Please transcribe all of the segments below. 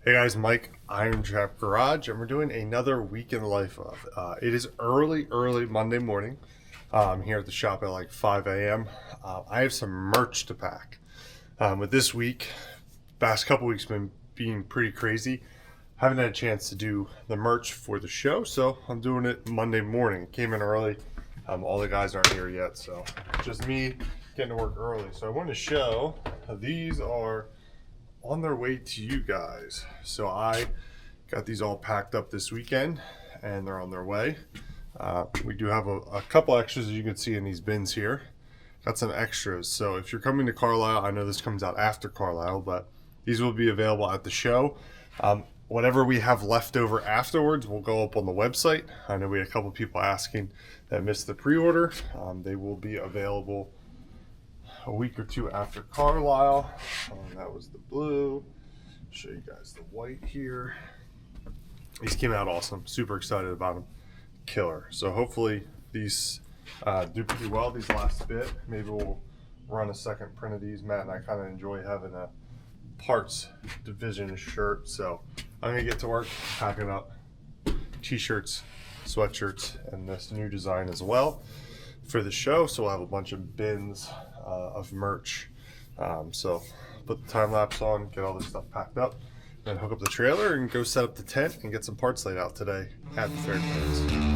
Hey guys, Mike, IronTrap Garage, and we're doing another week in the life of. It is early Monday morning. I'm here at the shop at like 5 a.m. I have some merch to pack. With this week, past couple weeks been being pretty crazy. Haven't had a chance to do the merch for the show, so I'm doing it Monday morning. Came in early. All the guys aren't here yet, so just me getting to work early. So I want to show these are on their way to you guys. So I got these all packed up this weekend and they're on their way. We do have a couple extras, as you can see in these bins here. Got some extras. So if you're coming to Carlisle, I know this comes out after Carlisle, but these will be available at the show. Whatever we have left over afterwards will go up on the website. I know we had a couple people asking that missed the pre-order. They will be available a week or two after Carlisle. That was the blue. Show you guys the white here. These came out awesome. Super excited about them. Killer. So hopefully these do pretty well. These last bit. Maybe we'll run a second print of these. Matt and I kind of enjoy having a parts division shirt. So I'm gonna get to work packing up t-shirts, sweatshirts, and this new design as well for the show. So we'll have a bunch of bins of merch. So put the time lapse on, get all this stuff packed up, then hook up the trailer and go set up the tent and get some parts laid out today at the fairgrounds.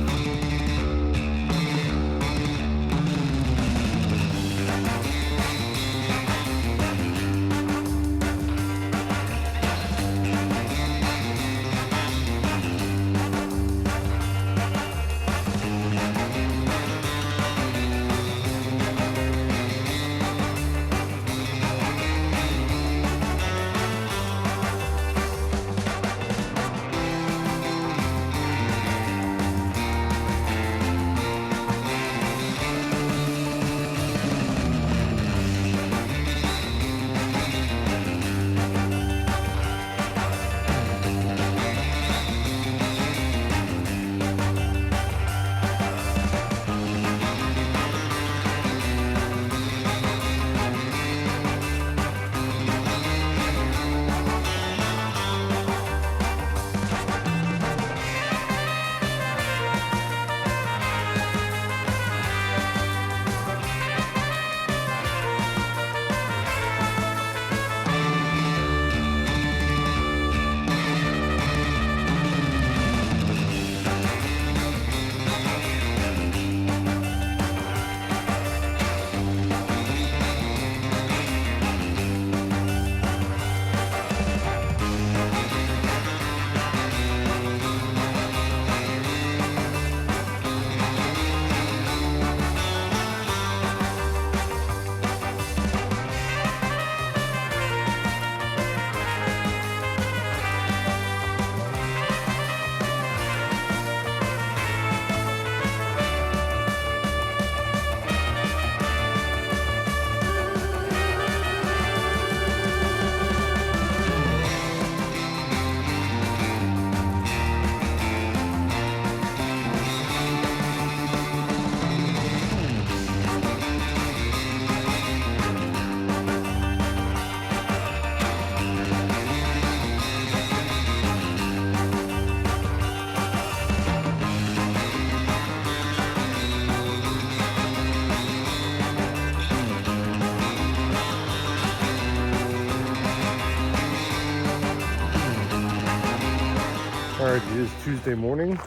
Alright, it is Tuesday morning.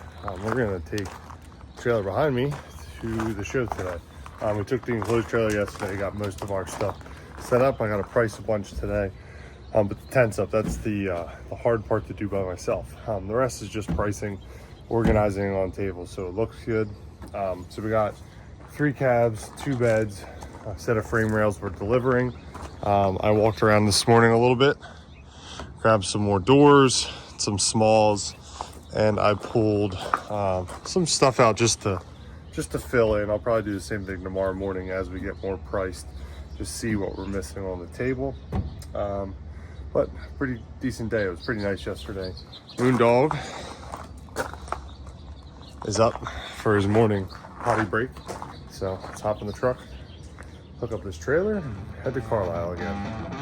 We're going to take the trailer behind me to the show today. We took the enclosed trailer yesterday, got most of our stuff set up. I got to price a bunch today, but the tent's up. That's the hard part to do by myself. The rest is just pricing, organizing on tables, so it looks good. So we got 3 cabs, 2 beds, a set of frame rails we're delivering. I walked around this morning a little bit, grabbed some more doors, some smalls, and I pulled some stuff out just to fill in. I'll probably do the same thing tomorrow morning as we get more priced, just see what we're missing on the table. But pretty decent day. It was pretty nice yesterday. Moon Dog is up for his morning potty break, so let's hop in the truck, hook up this trailer, and head to Carlisle again.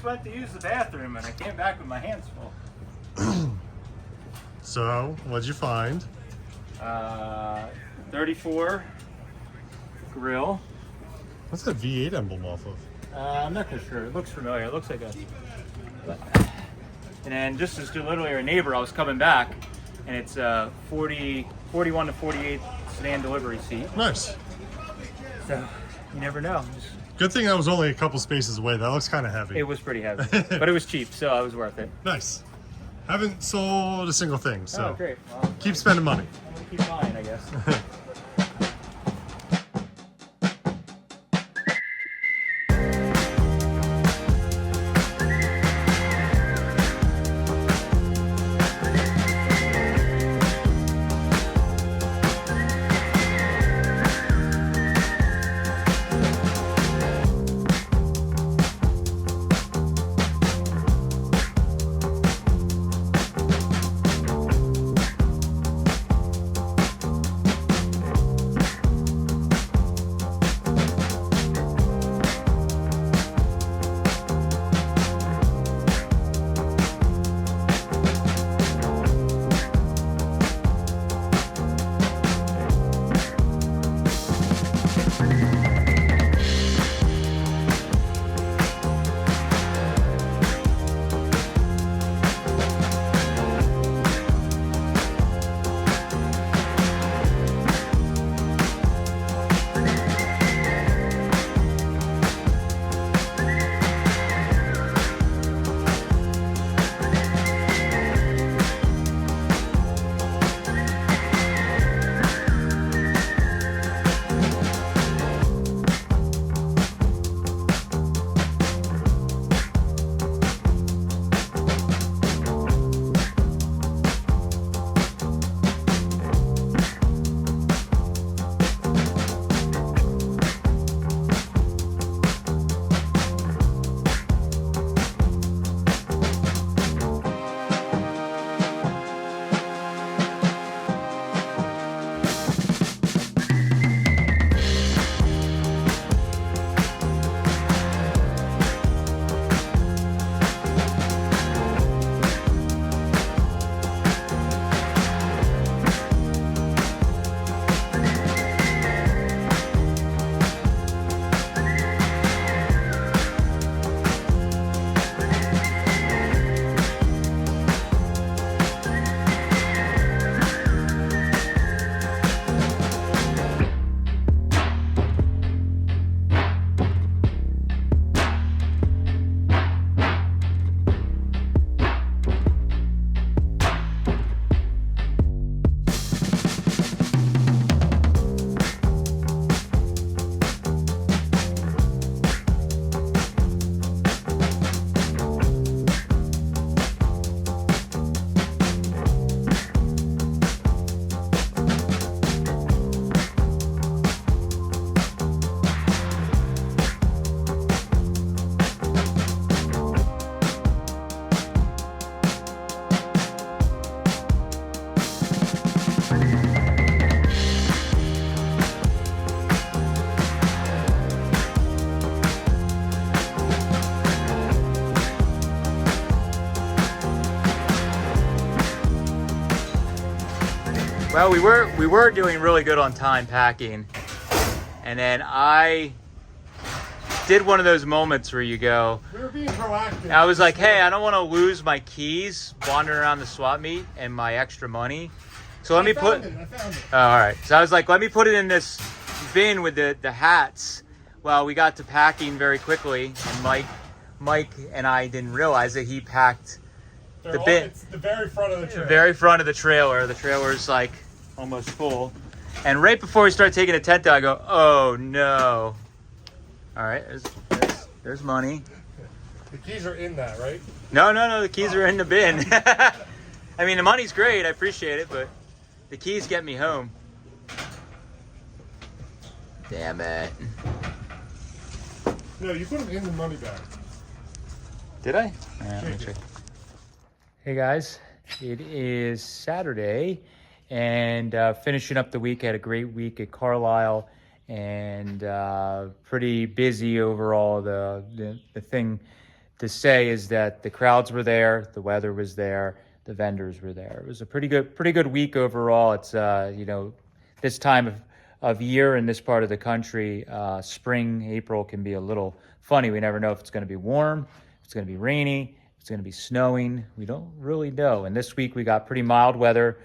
just went to use the bathroom and I came back with my hands full. So, what'd you find? 34 grill. What's that V8 emblem off of? I'm not quite sure. It looks familiar. It looks like a... And then just as literally our neighbor, I was coming back, and it's 41 to 48 sedan delivery seat. Nice. So you never know. Good thing I was only a couple spaces away. That looks kind of heavy. It was pretty heavy, but it was cheap, so it was worth it. Nice. Haven't sold a single thing, so Oh, great. Well, keep spending money. I'm gonna keep buying, I guess. Well, we were doing really good on time packing, and then I did one of those moments where you go, We were being proactive. I was like, hey, I don't want to lose my keys wandering around the swap meet and my extra money. So let me put I found it. Oh, all right. So I was like, let me put it in this bin with the hats. Well, we got to packing very quickly, and Mike and I didn't realize that he packed the bin. It's the very front of the trailer. Very front of the trailer. The trailer's like almost full. And right before we start taking the tent down, I go, oh no. All right, there's money. The keys are in that, right? No, the keys are in the bin. I mean, the money's great. I appreciate it, but the keys get me home. Damn it. No, you put them in the money bag. Did I? Let me check. Hey guys, it is Saturday, and finishing up the week. I had a great week at Carlisle, and pretty busy overall. The thing to say is that the crowds were there, the weather was there, the vendors were there. It was a pretty good week overall. It's you know, this time of year in this part of the country, spring, April can be a little funny. We never know if it's going to be warm, if it's going to be rainy, if it's going to be snowing. We don't really know. And this week we got pretty mild weather,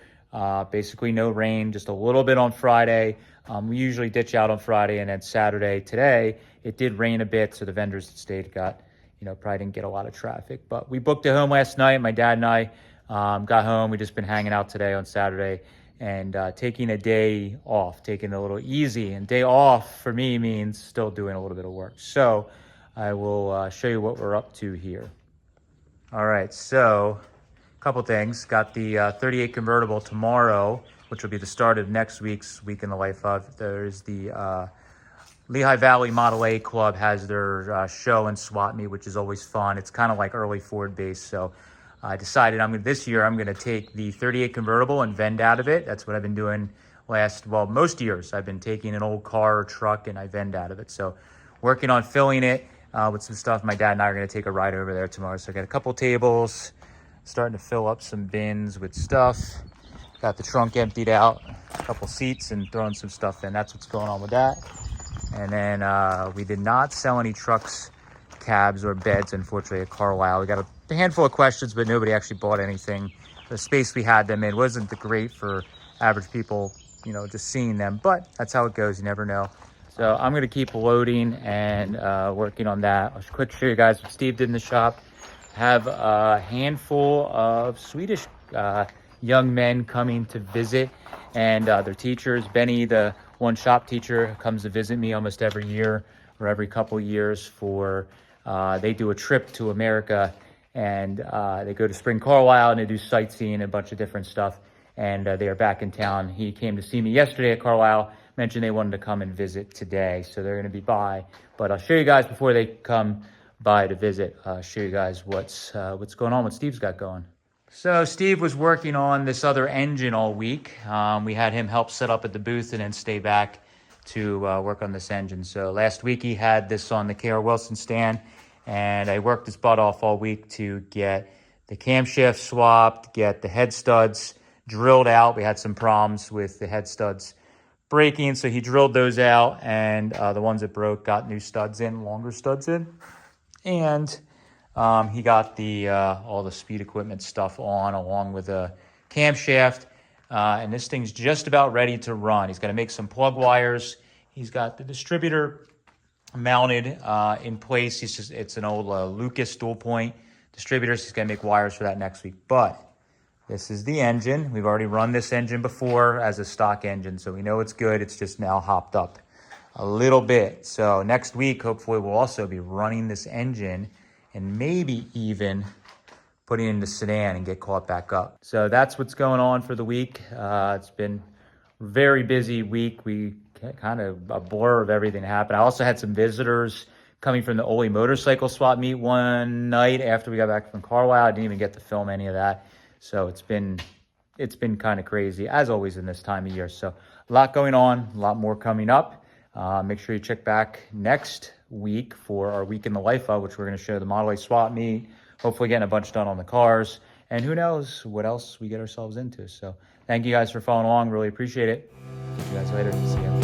basically no rain, just a little bit on Friday. We usually ditch out on Friday, and then Saturday today it did rain a bit, so the vendors that stayed got, you know, probably didn't get a lot of traffic. But we booked it home last night. My dad and I got home. We just been hanging out today on Saturday and taking a day off, taking it a little easy. And day off for me means still doing a little bit of work. So I will show you what we're up to here. All right, so a couple things. Got the 38 convertible tomorrow, which will be the start of next week's Week in the Life of. There's the Lehigh Valley Model A Club has their show and swap meet, which is always fun. It's kind of like early Ford base. So I decided this year I'm going to take the 38 convertible and vend out of it. That's what I've been doing most years. I've been taking an old car or truck and I vend out of it. So working on filling it with some stuff. My dad and I are going to take a ride over there tomorrow. So I got a couple tables, starting to fill up some bins with stuff. Got the trunk emptied out, a couple seats, and throwing some stuff in. That's what's going on with that. And then we did not sell any trucks, cabs, or beds, unfortunately, at Carlisle. We got a handful of questions, but nobody actually bought anything. The space we had them in wasn't great for average people, you know, just seeing them. But that's how it goes. You never know. So I'm going to keep loading and working on that. I'll quick show you guys what Steve did in the shop. Have a handful of Swedish young men coming to visit, and their teachers. Benny, the one shop teacher, comes to visit me almost every year or every couple years for they do a trip to America, and they go to Spring Carlisle and they do sightseeing and a bunch of different stuff, and they are back in town. He came to see me yesterday at Carlisle, mentioned they wanted to come and visit today, so they're going to be by. But I'll show you guys before they come by to visit, show you guys what's going on, what Steve's got going. So Steve was working on this other engine all week. We had him help set up at the booth and then stay back to work on this engine. So last week he had this on the K.R. Wilson stand, and I worked his butt off all week to get the camshaft swapped, get the head studs drilled out. We had some problems with the head studs breaking, so he drilled those out, and the ones that broke got new studs in, longer studs in. And he got the all the speed equipment stuff on, along with a camshaft, and this thing's just about ready to run. He's got to make some plug wires. He's got the distributor mounted in place. It's an old Lucas dual point distributor, so he's going to make wires for that next week. But this is the engine. We've already run this engine before as a stock engine, so we know it's good. It's just now hopped up a little bit. So next week, hopefully, we'll also be running this engine and maybe even putting it in the sedan and get caught back up. So that's what's going on for the week. It's been a very busy week. We kind of a blur of everything that happened. I also had some visitors coming from the Ole motorcycle swap meet one night after we got back from Carlisle. I didn't even get to film any of that. So it's been kind of crazy, as always in this time of year. So a lot going on, a lot more coming up. Make sure you check back next week for our Week in the Life of, which we're going to show the Model A swap meet, hopefully getting a bunch done on the cars, and who knows what else we get ourselves into. So thank you guys for following along. Really appreciate it. See you guys later. See ya.